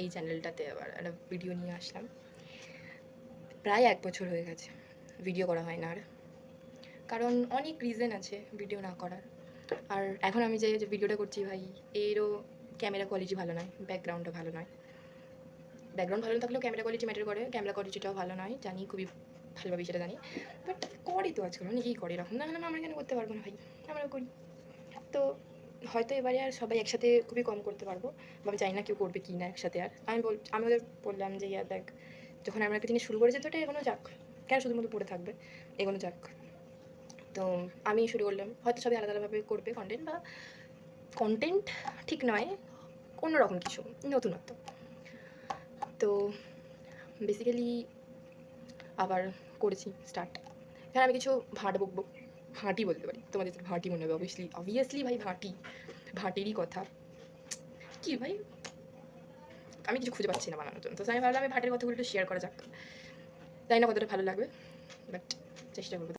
এই চ্যানেলটাতে আবার একটা ভিডিও নিয়ে আসলাম। প্রায় 1 বছর হয়ে গেছে ভিডিও করা হয় না আর, কারণ অনেক রিজন আছে ভিডিও না করার। আর এখন আমি যে ভিডিওটা করছি ভাই, এরও ক্যামেরা কোয়ালিটি ভালো নয়, ব্যাকগ্রাউন্ডও ভালো নয়। ব্যাকগ্রাউন্ড ভালো থাকলেও ক্যামেরা কোয়ালিটি ম্যাটার করে, ক্যামেরা কোয়ালিটিটাও ভালো নয় জানি, খুবই ভালোভাবে সেটা জানি। বাট করি তো আজকাল, অনেকেই করে এরকম, না হলে আমরা কেন করতে পারবো না ভাই, আমরাও করি। তো হয়তো এবারে আর সবাই একসাথে খুবই কম করতে পারবো, বা আমি জানি না কেউ করবে কি না একসাথে। আর আমি ওদের বললাম যে ইয়ার দেখ, যখন আমরা একটা জিনিস শুরু করেছি তো এটা এগোনো যাক, কেন শুধুমাত্র পড়ে থাকবে, এগোনো যাক। তো আমি শুরু করলাম, হয়তো সবাই আলাদা আলাদাভাবে করবে কন্টেন্ট, বা কন্টেন্ট ঠিক নয়, অন্যরকম কিছু নতুনত্ব। তো বেসিক্যালি আবার করেছি স্টার্ট। এখানে আমি কিছু ভাট বকবো, ভাঁটি বলতে পারি, তোমাদের তো ভাঁটি মনে হবে অবভিয়াসলি ভাই, ভাঁটিরই কথা। কি ভাই, আমি কিছু খুঁজে পাচ্ছি না বানানোর জন্য, তো আমি ভাবলাম আমি ভাটের কথাগুলো একটু শেয়ার করা যাক। জানি না কতটা ভালো লাগবে, বাট চেষ্টা করবো।